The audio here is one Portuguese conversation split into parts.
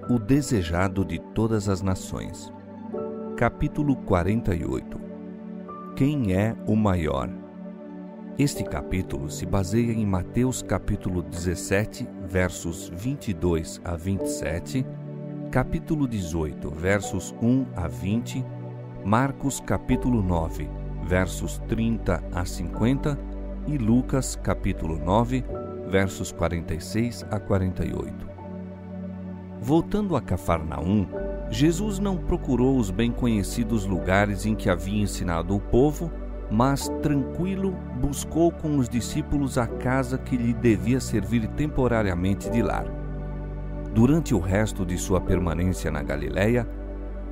O desejado de todas as nações. Capítulo 48. Quem é o maior? Este capítulo se baseia em Mateus capítulo 17, versos 22 a 27, capítulo 18, versos 1 a 20, Marcos capítulo 9, versos 30 a 50 e Lucas capítulo 9, versos 46 a 48. Voltando a Cafarnaum, Jesus não procurou os bem conhecidos lugares em que havia ensinado o povo, mas, tranquilo, buscou com os discípulos a casa que lhe devia servir temporariamente de lar. Durante o resto de sua permanência na Galiléia,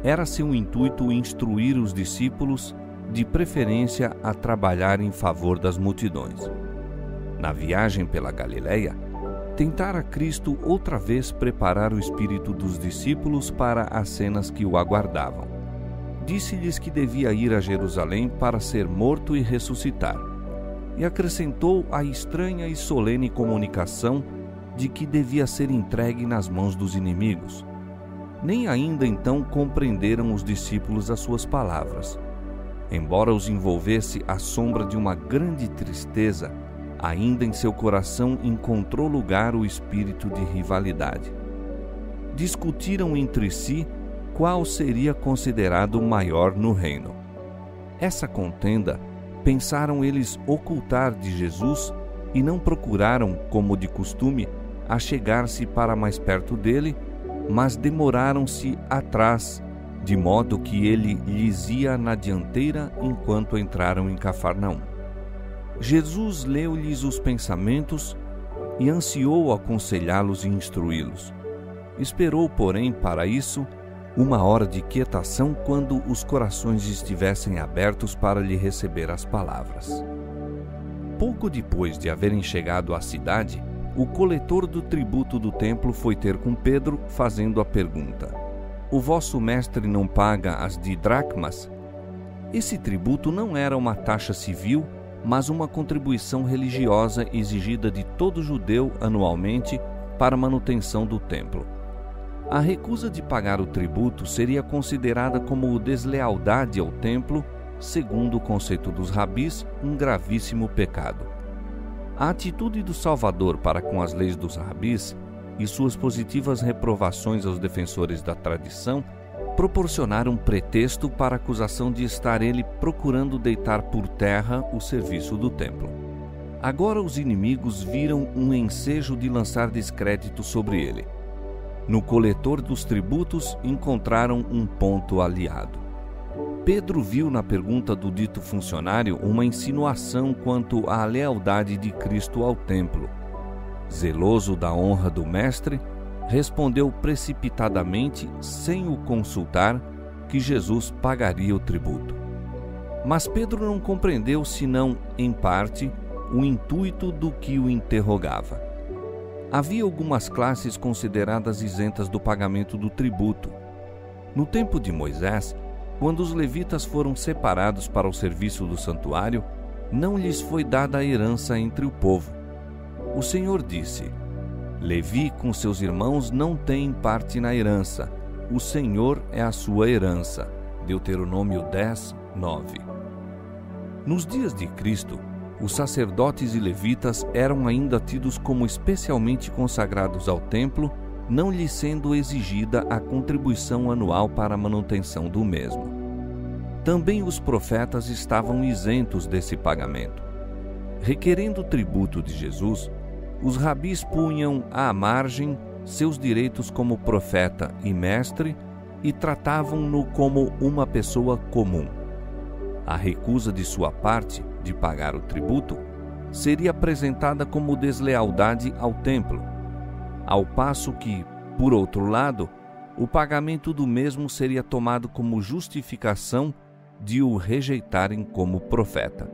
era seu intuito instruir os discípulos, de preferência a trabalhar em favor das multidões. Na viagem pela Galiléia, tentara Cristo outra vez preparar o espírito dos discípulos para as cenas que o aguardavam. Disse-lhes que devia ir a Jerusalém para ser morto e ressuscitar, e acrescentou a estranha e solene comunicação de que devia ser entregue nas mãos dos inimigos. Nem ainda então compreenderam os discípulos as suas palavras. Embora os envolvesse a sombra de uma grande tristeza, ainda em seu coração encontrou lugar o espírito de rivalidade. Discutiram entre si qual seria considerado maior no reino. Essa contenda pensaram eles ocultar de Jesus e não procuraram, como de costume, achegar-se para mais perto dele, mas demoraram-se atrás, de modo que ele lhes ia na dianteira enquanto entraram em Cafarnaum. Jesus leu-lhes os pensamentos e ansiou aconselhá-los e instruí-los. Esperou, porém, para isso, uma hora de quietação quando os corações estivessem abertos para lhe receber as palavras. Pouco depois de haverem chegado à cidade, o coletor do tributo do templo foi ter com Pedro, fazendo a pergunta: "O vosso mestre não paga as didracmas?" Esse tributo não era uma taxa civil, mas uma contribuição religiosa exigida de todo judeu anualmente para a manutenção do templo. A recusa de pagar o tributo seria considerada como deslealdade ao templo, segundo o conceito dos rabis, um gravíssimo pecado. A atitude do Salvador para com as leis dos rabis e suas positivas reprovações aos defensores da tradição proporcionaram pretexto para a acusação de estar ele procurando deitar por terra o serviço do templo. Agora os inimigos viram um ensejo de lançar descrédito sobre ele. No coletor dos tributos encontraram um ponto aliado. Pedro viu na pergunta do dito funcionário uma insinuação quanto à lealdade de Cristo ao templo. Zeloso da honra do mestre, respondeu precipitadamente, sem o consultar, que Jesus pagaria o tributo. Mas Pedro não compreendeu, senão, em parte, o intuito do que o interrogava. Havia algumas classes consideradas isentas do pagamento do tributo. No tempo de Moisés, quando os levitas foram separados para o serviço do santuário, não lhes foi dada a herança entre o povo. O Senhor disse: "Levi com seus irmãos não tem parte na herança. O Senhor é a sua herança." Deuteronômio 10, 9. Nos dias de Cristo, os sacerdotes e levitas eram ainda tidos como especialmente consagrados ao templo, não lhes sendo exigida a contribuição anual para a manutenção do mesmo. Também os profetas estavam isentos desse pagamento. Requerendo o tributo de Jesus, os rabis punham à margem seus direitos como profeta e mestre e tratavam-no como uma pessoa comum. A recusa de sua parte de pagar o tributo seria apresentada como deslealdade ao templo, ao passo que, por outro lado, o pagamento do mesmo seria tomado como justificação de o rejeitarem como profeta.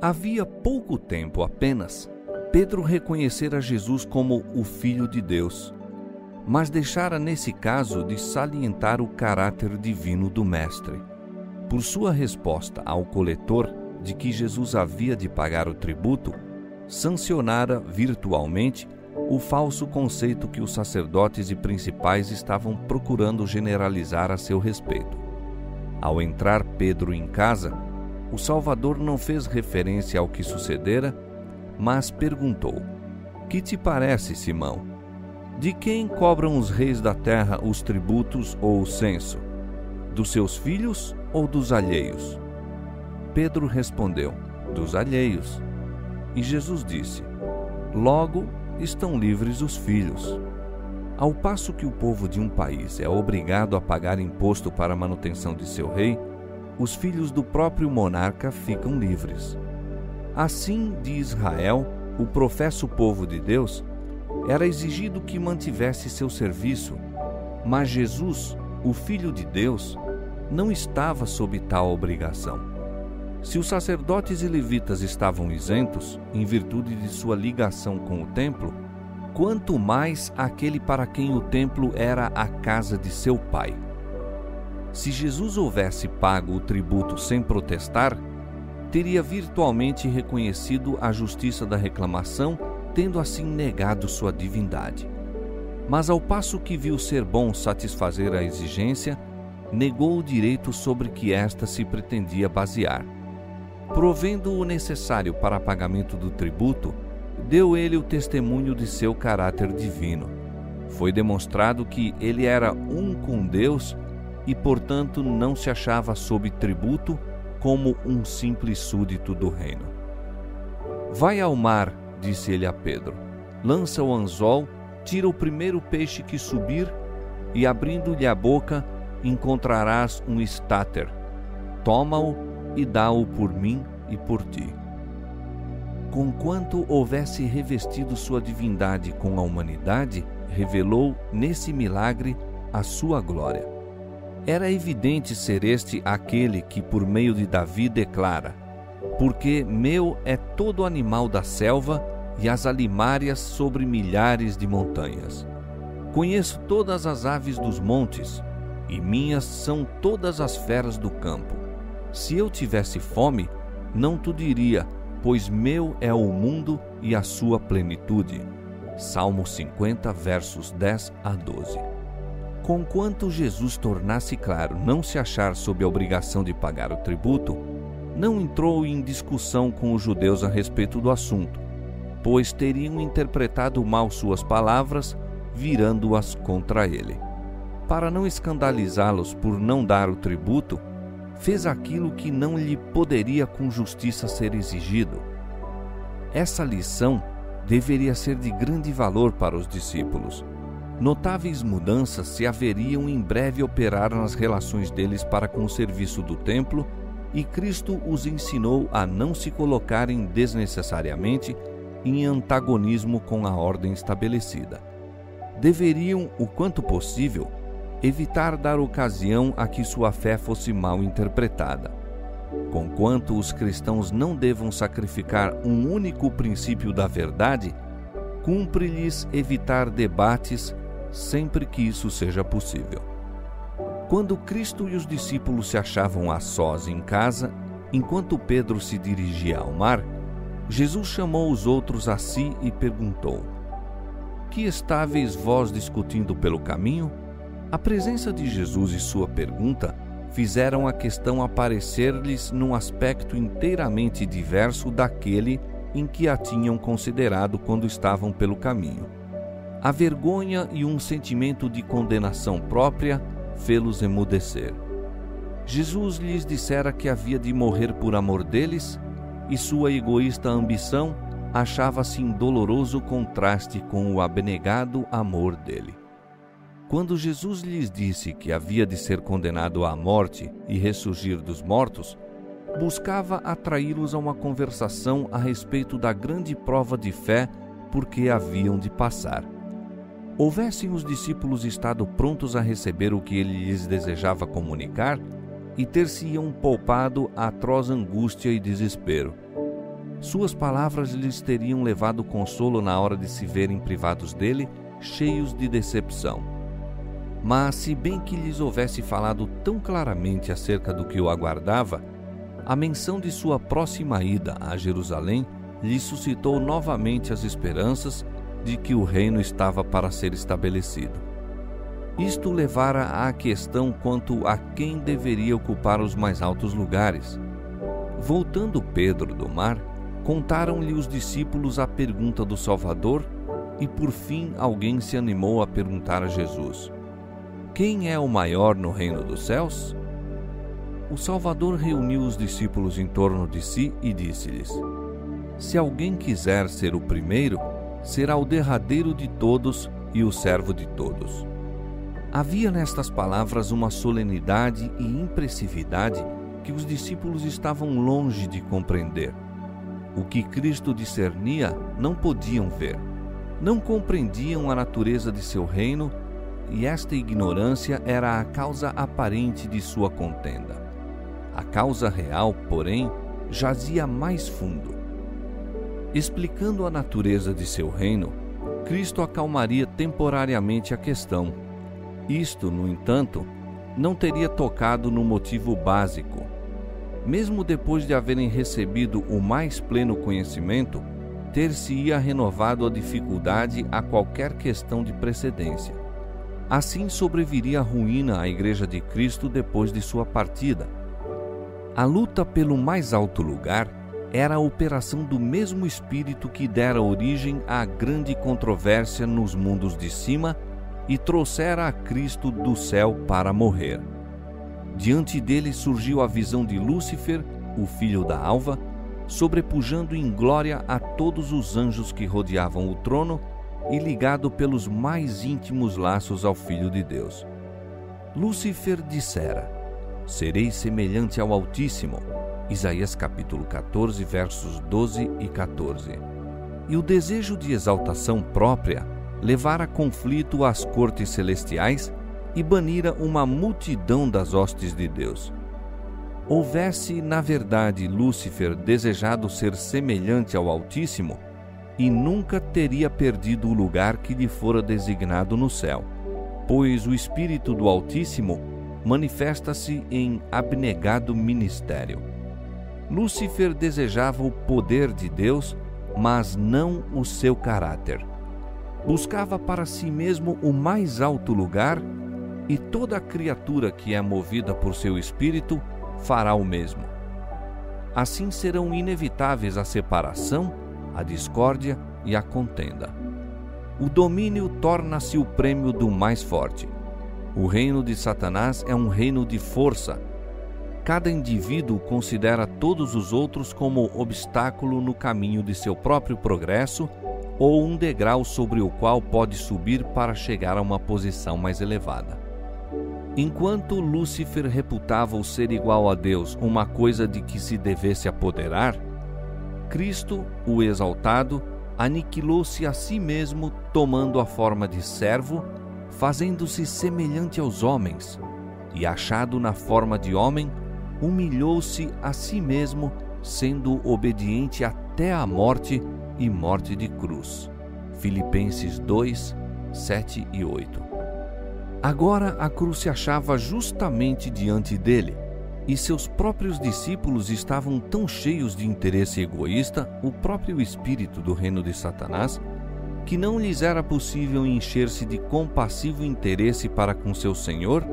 Havia pouco tempo apenas, Pedro reconhecera Jesus como o Filho de Deus, mas deixara nesse caso de salientar o caráter divino do Mestre. Por sua resposta ao coletor, de que Jesus havia de pagar o tributo, sancionara virtualmente o falso conceito que os sacerdotes e principais estavam procurando generalizar a seu respeito. Ao entrar Pedro em casa, o Salvador não fez referência ao que sucedera, mas perguntou: "Que te parece, Simão? De quem cobram os reis da terra os tributos ou o censo? Dos seus filhos ou dos alheios?" Pedro respondeu: "Dos alheios." E Jesus disse: "Logo estão livres os filhos." Ao passo que o povo de um país é obrigado a pagar imposto para a manutenção de seu rei, os filhos do próprio monarca ficam livres. Assim, de Israel, o professo povo de Deus, era exigido que mantivesse seu serviço, mas Jesus, o Filho de Deus, não estava sob tal obrigação. Se os sacerdotes e levitas estavam isentos, em virtude de sua ligação com o templo, quanto mais aquele para quem o templo era a casa de seu pai. Se Jesus houvesse pago o tributo sem protestar, teria virtualmente reconhecido a justiça da reclamação, tendo assim negado sua divindade. Mas ao passo que viu ser bom satisfazer a exigência, negou o direito sobre que esta se pretendia basear. Provendo o necessário para pagamento do tributo, deu ele o testemunho de seu caráter divino. Foi demonstrado que ele era um com Deus e, portanto, não se achava sob tributo como um simples súdito do reino. "Vai ao mar", disse ele a Pedro, "lança o anzol, tira o primeiro peixe que subir e, abrindo-lhe a boca, encontrarás um estáter. Toma-o e dá-o por mim e por ti." Conquanto houvesse revestido sua divindade com a humanidade, revelou nesse milagre a sua glória. Era evidente ser este aquele que, por meio de Davi, declara: "Porque meu é todo animal da selva e as alimárias sobre milhares de montanhas. Conheço todas as aves dos montes, e minhas são todas as feras do campo. Se eu tivesse fome, não tu diria, pois meu é o mundo e a sua plenitude." Salmo 50, versos 10 a 12. Conquanto Jesus tornasse claro não se achar sob a obrigação de pagar o tributo, não entrou em discussão com os judeus a respeito do assunto, pois teriam interpretado mal suas palavras, virando-as contra ele. Para não escandalizá-los por não dar o tributo, fez aquilo que não lhe poderia com justiça ser exigido. Essa lição deveria ser de grande valor para os discípulos. Notáveis mudanças se haveriam em breve operar nas relações deles para com o serviço do templo, e Cristo os ensinou a não se colocarem desnecessariamente em antagonismo com a ordem estabelecida. Deveriam, o quanto possível, evitar dar ocasião a que sua fé fosse mal interpretada. Conquanto os cristãos não devam sacrificar um único princípio da verdade, cumpre-lhes evitar debates sempre que isso seja possível. Quando Cristo e os discípulos se achavam a sós em casa, enquanto Pedro se dirigia ao mar, Jesus chamou os outros a si e perguntou: "Que estáveis vós discutindo pelo caminho?" A presença de Jesus e sua pergunta fizeram a questão aparecer-lhes num aspecto inteiramente diverso daquele em que a tinham considerado quando estavam pelo caminho. A vergonha e um sentimento de condenação própria fê-los emudecer. Jesus lhes dissera que havia de morrer por amor deles, e sua egoísta ambição achava-se em doloroso contraste com o abnegado amor dele. Quando Jesus lhes disse que havia de ser condenado à morte e ressurgir dos mortos, buscava atraí-los a uma conversação a respeito da grande prova de fé por que haviam de passar. Houvessem os discípulos estado prontos a receber o que ele lhes desejava comunicar, e ter-se-iam poupado a atroz angústia e desespero. Suas palavras lhes teriam levado consolo na hora de se verem privados dele, cheios de decepção. Mas, se bem que lhes houvesse falado tão claramente acerca do que o aguardava, A menção de sua próxima ida a Jerusalém lhe suscitou novamente as esperanças de que o reino estava para ser estabelecido. Isto levara à questão quanto a quem deveria ocupar os mais altos lugares. Voltando Pedro do mar, contaram-lhe os discípulos a pergunta do Salvador e por fim alguém se animou a perguntar a Jesus: quem é o maior no reino dos céus? O Salvador reuniu os discípulos em torno de si e disse-lhes: se alguém quiser ser o primeiro, será o derradeiro de todos e o servo de todos. Havia nestas palavras uma solenidade e impressividade que os discípulos estavam longe de compreender. O que Cristo discernia não podiam ver. Não compreendiam a natureza de seu reino, e esta ignorância era a causa aparente de sua contenda. A causa real, porém, jazia mais fundo. Explicando a natureza de seu reino, Cristo acalmaria temporariamente a questão. Isto, no entanto, não teria tocado no motivo básico. Mesmo depois de haverem recebido o mais pleno conhecimento, ter-se-ia renovado a dificuldade a qualquer questão de precedência. Assim sobreviria a ruína à Igreja de Cristo depois de sua partida. A luta pelo mais alto lugar era a operação do mesmo espírito que dera origem à grande controvérsia nos mundos de cima e trouxera a Cristo do céu para morrer. Diante dele surgiu a visão de Lúcifer, o filho da alva, sobrepujando em glória a todos os anjos que rodeavam o trono e ligado pelos mais íntimos laços ao Filho de Deus. Lúcifer dissera: serei semelhante ao Altíssimo. Isaías capítulo 14, versos 12 e 14. E o desejo de exaltação própria levara conflito às cortes celestiais e banira uma multidão das hostes de Deus. Houvesse, na verdade, Lúcifer desejado ser semelhante ao Altíssimo, e nunca teria perdido o lugar que lhe fora designado no céu, pois o Espírito do Altíssimo manifesta-se em abnegado ministério. Lúcifer desejava o poder de Deus, mas não o seu caráter. Buscava para si mesmo o mais alto lugar, e toda criatura que é movida por seu espírito fará o mesmo. Assim serão inevitáveis a separação, a discórdia e a contenda. O domínio torna-se o prêmio do mais forte. O reino de Satanás é um reino de força. Cada indivíduo considera todos os outros como obstáculo no caminho de seu próprio progresso ou um degrau sobre o qual pode subir para chegar a uma posição mais elevada. Enquanto Lúcifer reputava o ser igual a Deus uma coisa de que se devesse apoderar, Cristo, o exaltado, aniquilou-se a si mesmo, tomando a forma de servo, fazendo-se semelhante aos homens, e achado na forma de homem, humilhou-se a si mesmo, sendo obediente até a morte e morte de cruz. Filipenses 2, 7 e 8. Agora a cruz se achava justamente diante dele, e seus próprios discípulos estavam tão cheios de interesse egoísta, o próprio espírito do reino de Satanás, que não lhes era possível encher-se de compassivo interesse para com seu Senhor,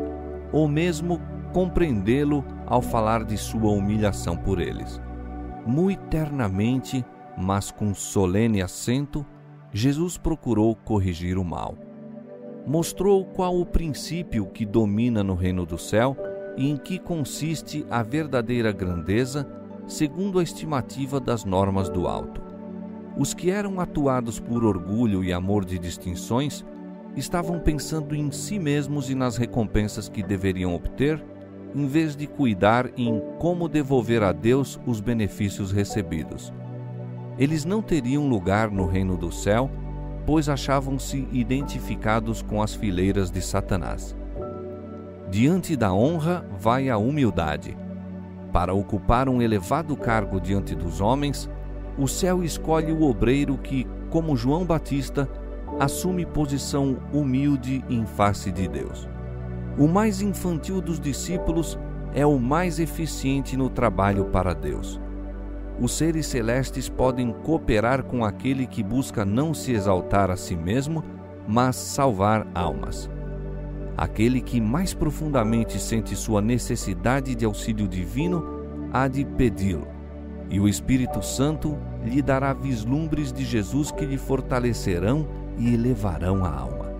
ou mesmo compreendê-lo ao falar de sua humilhação por eles. Muito ternamente, mas com solene acento, Jesus procurou corrigir o mal. Mostrou qual o princípio que domina no reino do céu e em que consiste a verdadeira grandeza, segundo a estimativa das normas do alto. Os que eram atuados por orgulho e amor de distinções estavam pensando em si mesmos e nas recompensas que deveriam obter, em vez de cuidar em como devolver a Deus os benefícios recebidos. Eles não teriam lugar no reino do céu, pois achavam-se identificados com as fileiras de Satanás. Diante da honra vai a humildade. Para ocupar um elevado cargo diante dos homens, o céu escolhe o obreiro que, como João Batista, assume posição humilde em face de Deus. O mais infantil dos discípulos é o mais eficiente no trabalho para Deus. Os seres celestes podem cooperar com aquele que busca não se exaltar a si mesmo, mas salvar almas. Aquele que mais profundamente sente sua necessidade de auxílio divino há de pedi-lo, e o Espírito Santo lhe dará vislumbres de Jesus que lhe fortalecerão e elevarão a alma.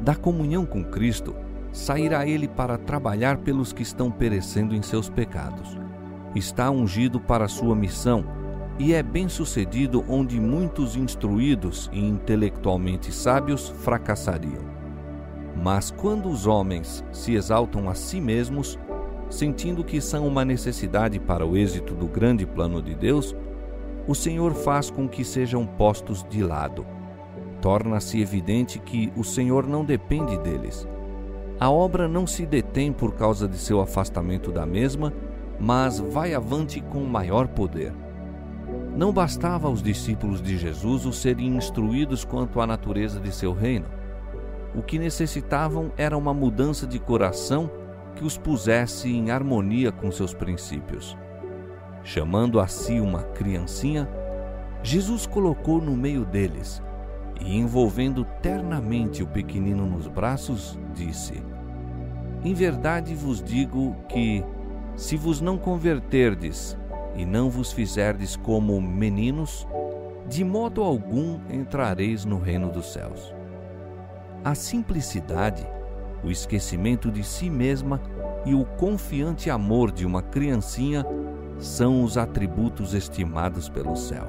Da comunhão com Cristo, sairá ele para trabalhar pelos que estão perecendo em seus pecados. Está ungido para sua missão e é bem-sucedido onde muitos instruídos e intelectualmente sábios fracassariam. Mas quando os homens se exaltam a si mesmos, sentindo que são uma necessidade para o êxito do grande plano de Deus, o Senhor faz com que sejam postos de lado. Torna-se evidente que o Senhor não depende deles. A obra não se detém por causa de seu afastamento da mesma, mas vai avante com maior poder. Não bastava aos discípulos de Jesus o serem instruídos quanto à natureza de seu reino. O que necessitavam era uma mudança de coração que os pusesse em harmonia com seus princípios. Chamando a si uma criancinha, Jesus colocou no meio deles e, envolvendo ternamente o pequenino nos braços, disse: Em verdade vos digo que, se vos não converterdes e não vos fizerdes como meninos, de modo algum entrareis no reino dos céus. A simplicidade, o esquecimento de si mesma e o confiante amor de uma criancinha são os atributos estimados pelo céu.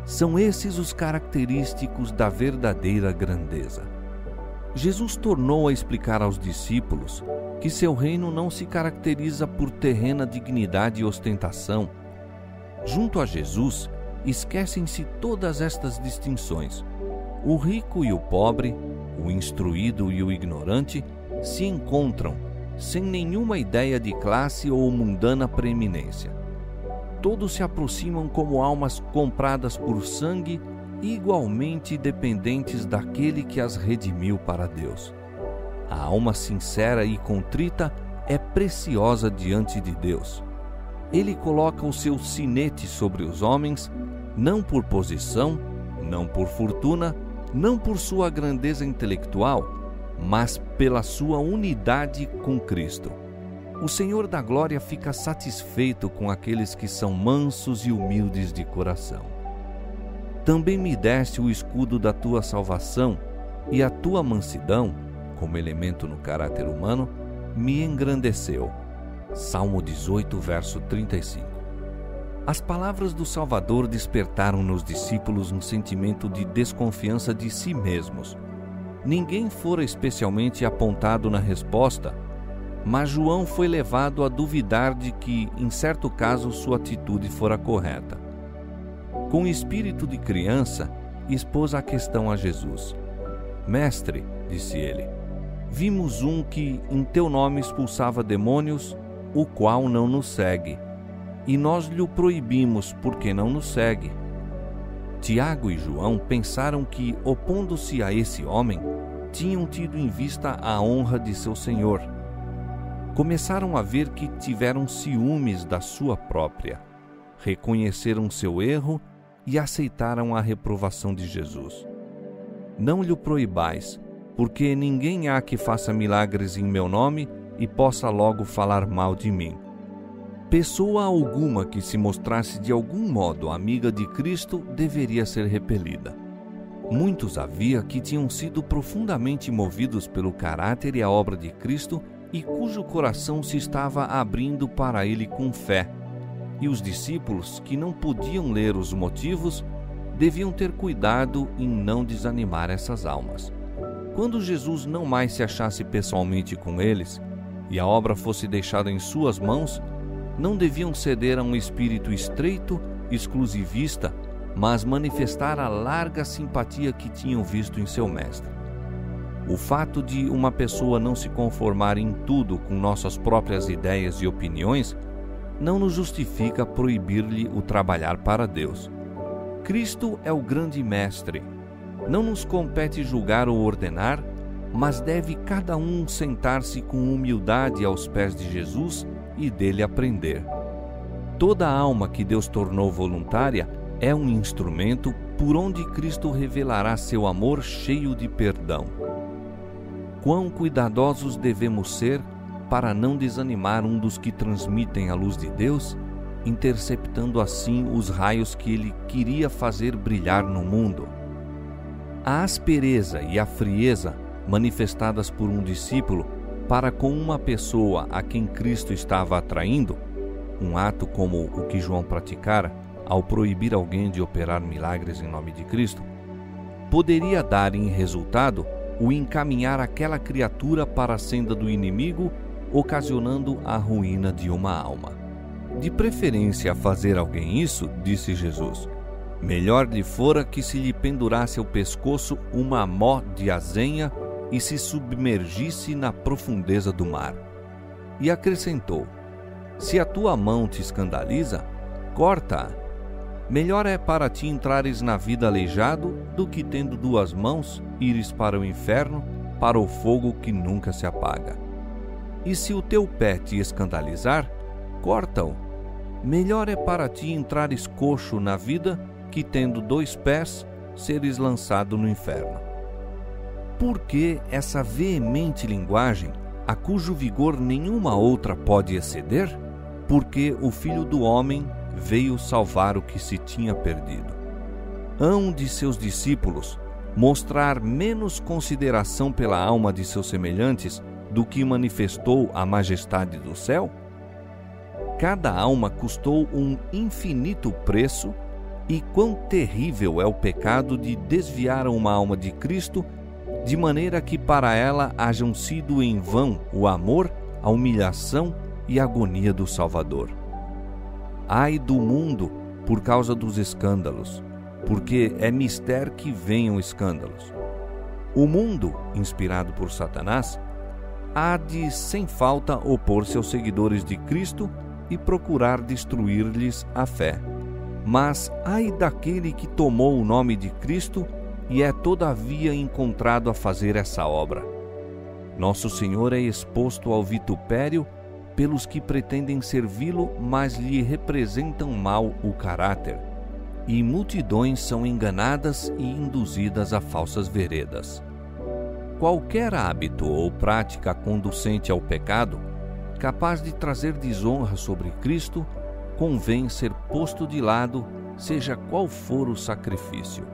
São esses os característicos da verdadeira grandeza. Jesus tornou a explicar aos discípulos que seu reino não se caracteriza por terrena dignidade e ostentação. Junto a Jesus, esquecem-se todas estas distinções. O rico e o pobre, o instruído e o ignorante se encontram sem nenhuma ideia de classe ou mundana preeminência. Todos se aproximam como almas compradas por sangue, igualmente dependentes daquele que as redimiu para Deus. A alma sincera e contrita é preciosa diante de Deus. Ele coloca o seu sinete sobre os homens, não por posição, não por fortuna, não por sua grandeza intelectual, mas pela sua unidade com Cristo. O Senhor da Glória fica satisfeito com aqueles que são mansos e humildes de coração. Também me deste o escudo da tua salvação, e a tua mansidão, como elemento no caráter humano, me engrandeceu. Salmo 18, verso 35. As palavras do Salvador despertaram nos discípulos um sentimento de desconfiança de si mesmos. Ninguém fora especialmente apontado na resposta, mas João foi levado a duvidar de que, em certo caso, sua atitude fora correta. Com espírito de criança, expôs a questão a Jesus. Mestre, disse ele, vimos um que em teu nome expulsava demônios, o qual não nos segue, e nós lhe o proibimos porque não nos segue. Tiago e João pensaram que, opondo-se a esse homem, tinham tido em vista a honra de seu Senhor. Começaram a ver que tiveram ciúmes da sua própria, reconheceram seu erro e aceitaram a reprovação de Jesus. Não lhe o proibais, porque ninguém há que faça milagres em meu nome e possa logo falar mal de mim. Pessoa alguma que se mostrasse de algum modo amiga de Cristo deveria ser repelida. Muitos havia que tinham sido profundamente movidos pelo caráter e a obra de Cristo e cujo coração se estava abrindo para ele com fé. E os discípulos, que não podiam ler os motivos, deviam ter cuidado em não desanimar essas almas. Quando Jesus não mais se achasse pessoalmente com eles e a obra fosse deixada em suas mãos, não deviam ceder a um espírito estreito, exclusivista, mas manifestar a larga simpatia que tinham visto em seu mestre. O fato de uma pessoa não se conformar em tudo com nossas próprias ideias e opiniões não nos justifica proibir-lhe o trabalhar para Deus. Cristo é o grande mestre. Não nos compete julgar ou ordenar, mas deve cada um sentar-se com humildade aos pés de Jesus e dele aprender. Toda alma que Deus tornou voluntária é um instrumento por onde Cristo revelará seu amor cheio de perdão. Quão cuidadosos devemos ser para não desanimar um dos que transmitem a luz de Deus, interceptando assim os raios que ele queria fazer brilhar no mundo. A aspereza e a frieza manifestadas por um discípulo para com uma pessoa a quem Cristo estava atraindo, um ato como o que João praticara ao proibir alguém de operar milagres em nome de Cristo, poderia dar em resultado o encaminhar aquela criatura para a senda do inimigo, ocasionando a ruína de uma alma. De preferência a fazer alguém isso, disse Jesus, melhor lhe fora que se lhe pendurasse ao pescoço uma mó de azenha e se submergisse na profundeza do mar. E acrescentou, se a tua mão te escandaliza, corta-a. Melhor é para ti entrares na vida aleijado do que, tendo duas mãos, ires para o inferno, para o fogo que nunca se apaga. E se o teu pé te escandalizar, corta-o. Melhor é para ti entrares coxo na vida que, tendo dois pés, seres lançado no inferno. Por que essa veemente linguagem, a cujo vigor nenhuma outra pode exceder? Porque o Filho do Homem veio salvar o que se tinha perdido. Hão de seus discípulos mostrar menos consideração pela alma de seus semelhantes do que manifestou a majestade do céu? Cada alma custou um infinito preço, e quão terrível é o pecado de desviar uma alma de Cristo, de maneira que para ela hajam sido em vão o amor, a humilhação e a agonia do Salvador. Ai do mundo por causa dos escândalos, porque é mister que venham escândalos. O mundo, inspirado por Satanás, há de sem falta opor-se aos seguidores de Cristo e procurar destruir-lhes a fé. Mas ai daquele que tomou o nome de Cristo e é todavia encontrado a fazer essa obra. Nosso Senhor é exposto ao vitupério pelos que pretendem servi-lo, mas lhe representam mal o caráter, e multidões são enganadas e induzidas a falsas veredas. Qualquer hábito ou prática conducente ao pecado, capaz de trazer desonra sobre Cristo, convém ser posto de lado, seja qual for o sacrifício.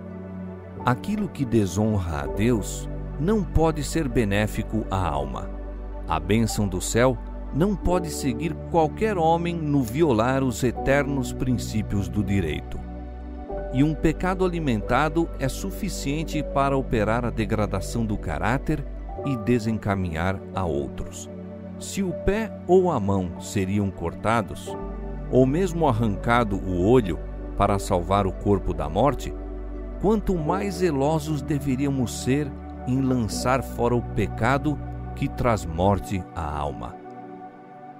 Aquilo que desonra a Deus não pode ser benéfico à alma. A bênção do céu não pode seguir qualquer homem no violar os eternos princípios do direito. E um pecado alimentado é suficiente para operar a degradação do caráter e desencaminhar a outros. Se o pé ou a mão seriam cortados, ou mesmo arrancado o olho para salvar o corpo da morte, quanto mais zelosos deveríamos ser em lançar fora o pecado que traz morte à alma.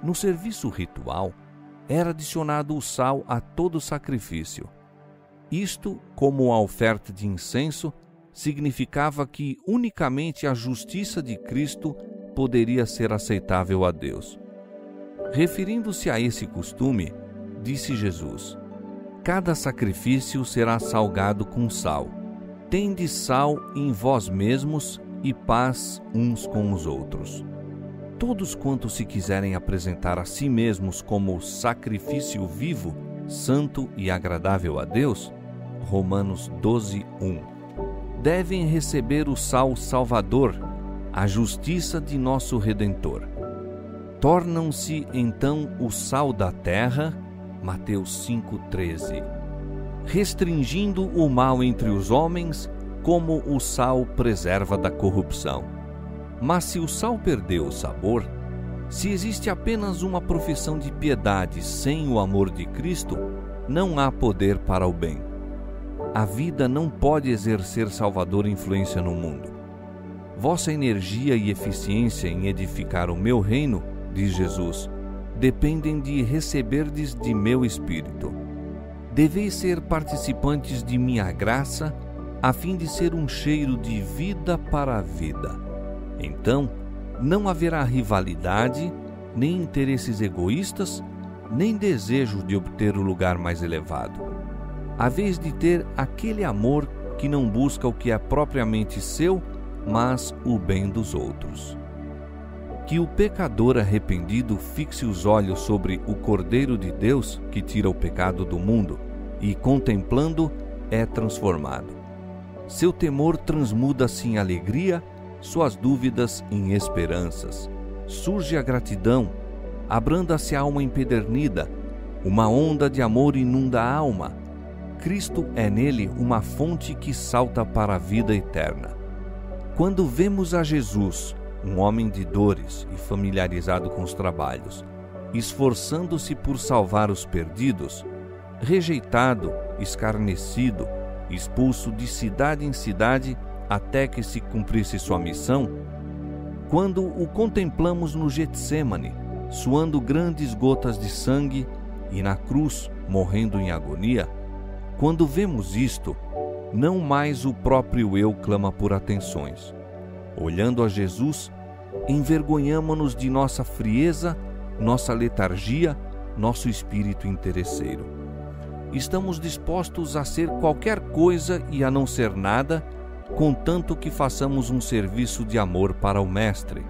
No serviço ritual, era adicionado o sal a todo sacrifício. Isto, como a oferta de incenso, significava que unicamente a justiça de Cristo poderia ser aceitável a Deus. Referindo-se a esse costume, disse Jesus: cada sacrifício será salgado com sal. Tende sal em vós mesmos e paz uns com os outros. Todos quantos se quiserem apresentar a si mesmos como sacrifício vivo, santo e agradável a Deus, Romanos 12:1, devem receber o sal salvador, a justiça de nosso Redentor. Tornam-se então o sal da terra, Mateus 5:13, restringindo o mal entre os homens, como o sal preserva da corrupção. Mas se o sal perdeu o sabor, se existe apenas uma profissão de piedade sem o amor de Cristo, não há poder para o bem. A vida não pode exercer salvadora influência no mundo. Vossa energia e eficiência em edificar o meu reino, diz Jesus, dependem de receberdes de meu Espírito. Deveis ser participantes de minha graça, a fim de ser um cheiro de vida para a vida. Então, não haverá rivalidade, nem interesses egoístas, nem desejo de obter o lugar mais elevado. A vez de ter aquele amor que não busca o que é propriamente seu, mas o bem dos outros. Que o pecador arrependido fixe os olhos sobre o Cordeiro de Deus que tira o pecado do mundo e, contemplando, é transformado. Seu temor transmuda-se em alegria, suas dúvidas em esperanças. Surge a gratidão, abranda-se a alma empedernida, uma onda de amor inunda a alma. Cristo é nele uma fonte que salta para a vida eterna. Quando vemos a Jesus, um homem de dores e familiarizado com os trabalhos, esforçando-se por salvar os perdidos, rejeitado, escarnecido, expulso de cidade em cidade até que se cumprisse sua missão, quando o contemplamos no Getsêmani, suando grandes gotas de sangue, e na cruz, morrendo em agonia, quando vemos isto, não mais o próprio eu clama por atenções. Olhando a Jesus, envergonhamo-nos de nossa frieza, nossa letargia, nosso espírito interesseiro. Estamos dispostos a ser qualquer coisa e a não ser nada, contanto que façamos um serviço de amor para o Mestre.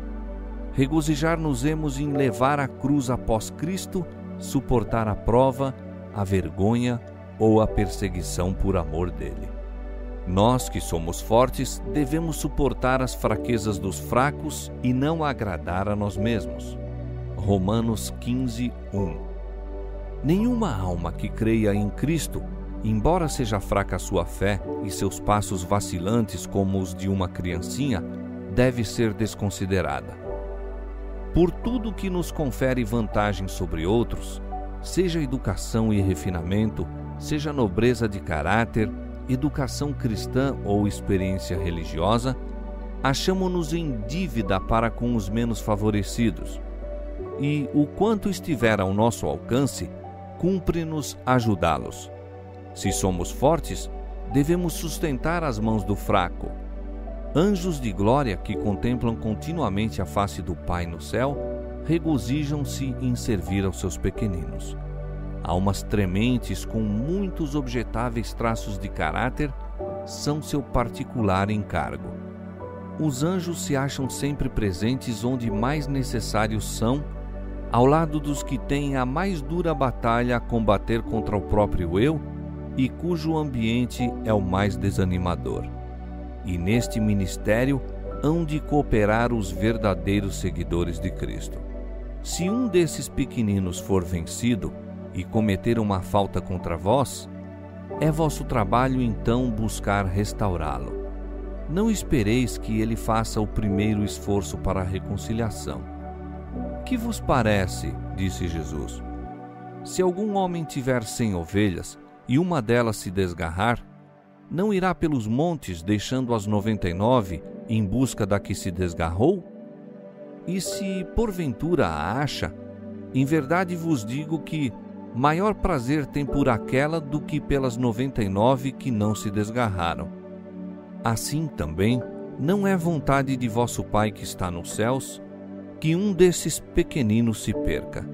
Regozijar-nos-emos em levar a cruz após Cristo, suportar a prova, a vergonha ou a perseguição por amor dele. Nós que somos fortes devemos suportar as fraquezas dos fracos e não agradar a nós mesmos. Romanos 15:1. Nenhuma alma que creia em Cristo, embora seja fraca a sua fé e seus passos vacilantes como os de uma criancinha, deve ser desconsiderada. Por tudo que nos confere vantagem sobre outros, seja educação e refinamento, seja nobreza de caráter, educação cristã ou experiência religiosa, achamo-nos em dívida para com os menos favorecidos. E, o quanto estiver ao nosso alcance, cumpre-nos ajudá-los. Se somos fortes, devemos sustentar as mãos do fraco. Anjos de glória que contemplam continuamente a face do Pai no céu, regozijam-se em servir aos seus pequeninos. Almas trementes com muitos objetáveis traços de caráter são seu particular encargo. Os anjos se acham sempre presentes onde mais necessários são, ao lado dos que têm a mais dura batalha a combater contra o próprio eu e cujo ambiente é o mais desanimador. E neste ministério hão de cooperar os verdadeiros seguidores de Cristo. Se um desses pequeninos for vencido e cometer uma falta contra vós, é vosso trabalho então buscar restaurá-lo. Não espereis que ele faça o primeiro esforço para a reconciliação. Que vos parece, disse Jesus, se algum homem tiver 100 ovelhas e uma delas se desgarrar, não irá pelos montes deixando as 99 em busca da que se desgarrou? E se porventura a acha, em verdade vos digo que maior prazer tem por aquela do que pelas 99 que não se desgarraram. Assim também, não é vontade de vosso Pai que está nos céus que um desses pequeninos se perca.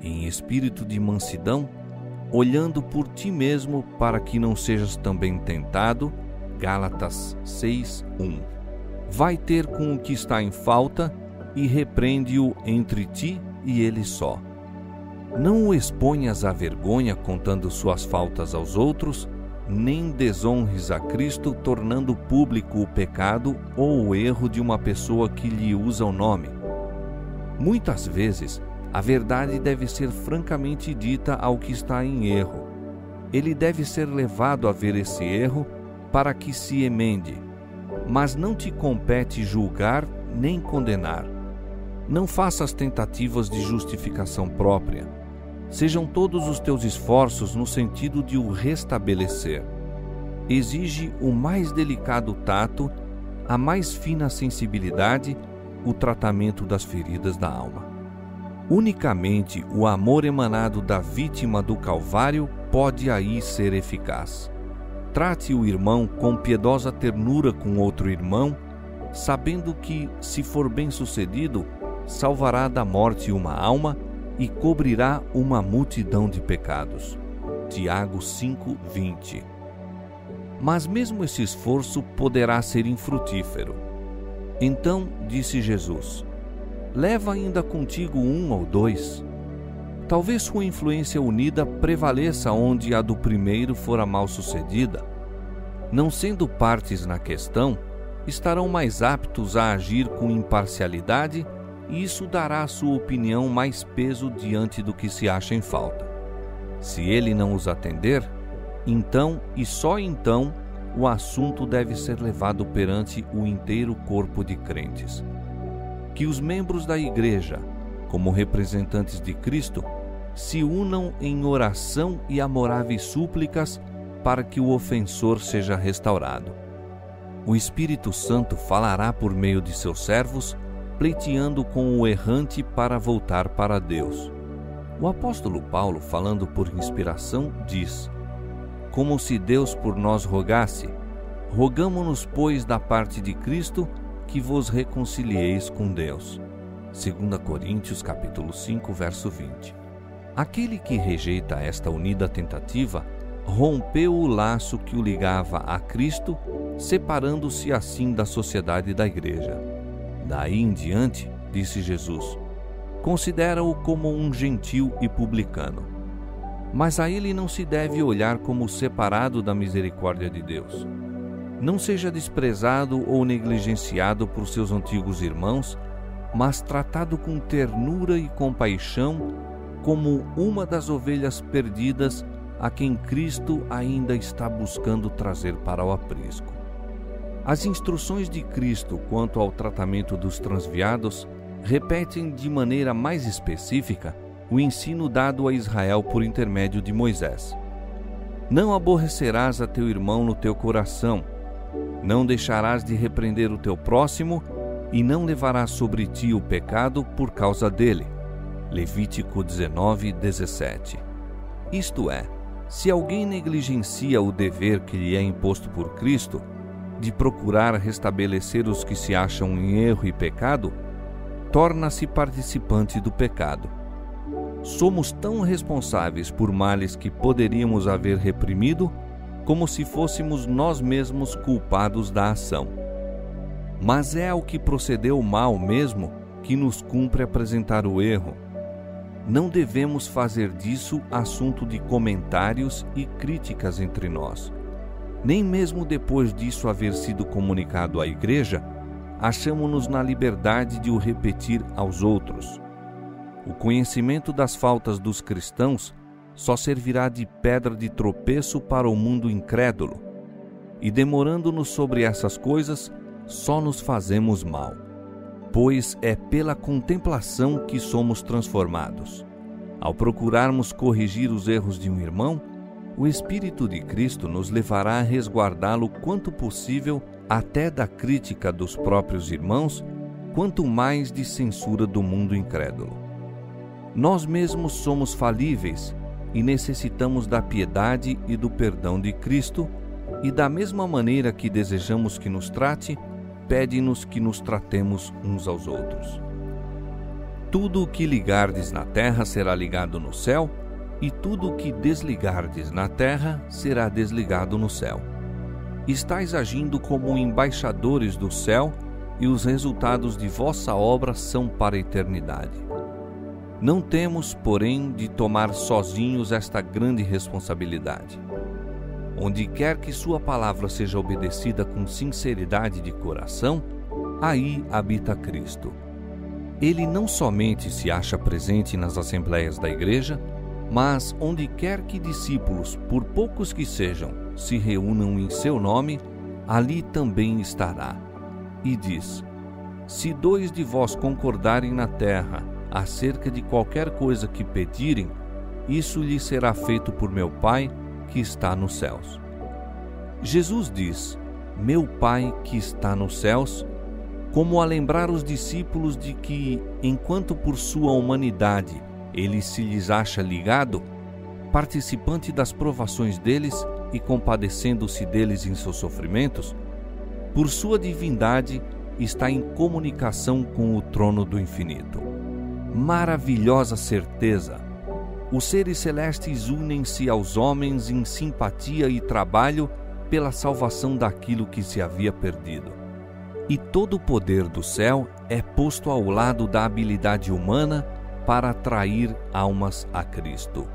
Em espírito de mansidão, olhando por ti mesmo para que não sejas também tentado, Gálatas 6:1. Vai ter com o que está em falta e repreende-o entre ti e ele só. Não o exponhas à vergonha contando suas faltas aos outros, nem desonres a Cristo tornando público o pecado ou o erro de uma pessoa que lhe usa o nome. Muitas vezes, a verdade deve ser francamente dita ao que está em erro. Ele deve ser levado a ver esse erro para que se emende, mas não te compete julgar nem condenar. Não faças tentativas de justificação própria. Sejam todos os teus esforços no sentido de o restabelecer. Exige o mais delicado tato, a mais fina sensibilidade, o tratamento das feridas da alma. Unicamente o amor emanado da vítima do Calvário pode aí ser eficaz. Trate o irmão com piedosa ternura com outro irmão, sabendo que, se for bem-sucedido, salvará da morte uma alma e cobrirá uma multidão de pecados. Tiago 5:20. Mas mesmo esse esforço poderá ser infrutífero. Então disse Jesus: leva ainda contigo 1 ou 2. Talvez sua influência unida prevaleça onde a do primeiro fora mal sucedida. Não sendo partes na questão, estarão mais aptos a agir com imparcialidade, e isso dará à sua opinião mais peso diante do que se acha em falta. Se ele não os atender, então e só então o assunto deve ser levado perante o inteiro corpo de crentes. Que os membros da Igreja, como representantes de Cristo, se unam em oração e amoráveis súplicas para que o ofensor seja restaurado. O Espírito Santo falará por meio de seus servos, pleiteando com o errante para voltar para Deus. O apóstolo Paulo, falando por inspiração, diz: como se Deus por nós rogasse, rogamo-nos, pois, da parte de Cristo, que vos reconcilieis com Deus. 2 Coríntios capítulo 5, verso 20. Aquele que rejeita esta unida tentativa, rompeu o laço que o ligava a Cristo, separando-se assim da sociedade da Igreja. Daí em diante, disse Jesus, considera-o como um gentil e publicano. Mas a ele não se deve olhar como separado da misericórdia de Deus. Não seja desprezado ou negligenciado por seus antigos irmãos, mas tratado com ternura e compaixão, como uma das ovelhas perdidas a quem Cristo ainda está buscando trazer para o aprisco. As instruções de Cristo quanto ao tratamento dos transviados repetem de maneira mais específica o ensino dado a Israel por intermédio de Moisés. Não aborrecerás a teu irmão no teu coração, não deixarás de repreender o teu próximo e não levarás sobre ti o pecado por causa dele. Levítico 19:17. Isto é, se alguém negligencia o dever que lhe é imposto por Cristo, de procurar restabelecer os que se acham em erro e pecado, torna-se participante do pecado. Somos tão responsáveis por males que poderíamos haver reprimido, como se fôssemos nós mesmos culpados da ação. Mas é ao que procedeu mal mesmo que nos cumpre apresentar o erro. Não devemos fazer disso assunto de comentários e críticas entre nós. Nem mesmo depois disso haver sido comunicado à Igreja, achamo-nos na liberdade de o repetir aos outros. O conhecimento das faltas dos cristãos só servirá de pedra de tropeço para o mundo incrédulo, e demorando-nos sobre essas coisas, só nos fazemos mal, pois é pela contemplação que somos transformados. Ao procurarmos corrigir os erros de um irmão, o Espírito de Cristo nos levará a resguardá-lo quanto possível até da crítica dos próprios irmãos, quanto mais de censura do mundo incrédulo. Nós mesmos somos falíveis e necessitamos da piedade e do perdão de Cristo, e da mesma maneira que desejamos que nos trate, pede-nos que nos tratemos uns aos outros. Tudo o que ligardes na terra será ligado no céu, e tudo o que desligardes na terra será desligado no céu. Estais agindo como embaixadores do céu, e os resultados de vossa obra são para a eternidade. Não temos, porém, de tomar sozinhos esta grande responsabilidade. Onde quer que sua palavra seja obedecida com sinceridade de coração, aí habita Cristo. Ele não somente se acha presente nas assembleias da Igreja, mas onde quer que discípulos, por poucos que sejam, se reúnam em seu nome, ali também estará. E diz: se 2 de vós concordarem na terra acerca de qualquer coisa que pedirem, isso lhe será feito por meu Pai que está nos céus. Jesus diz: meu Pai que está nos céus, como a lembrar os discípulos de que, enquanto por sua humanidade ele se lhes acha ligado, participante das provações deles e compadecendo-se deles em seus sofrimentos, por sua divindade está em comunicação com o trono do infinito. Maravilhosa certeza! Os seres celestes unem-se aos homens em simpatia e trabalho pela salvação daquilo que se havia perdido. E todo o poder do céu é posto ao lado da habilidade humana para atrair almas a Cristo.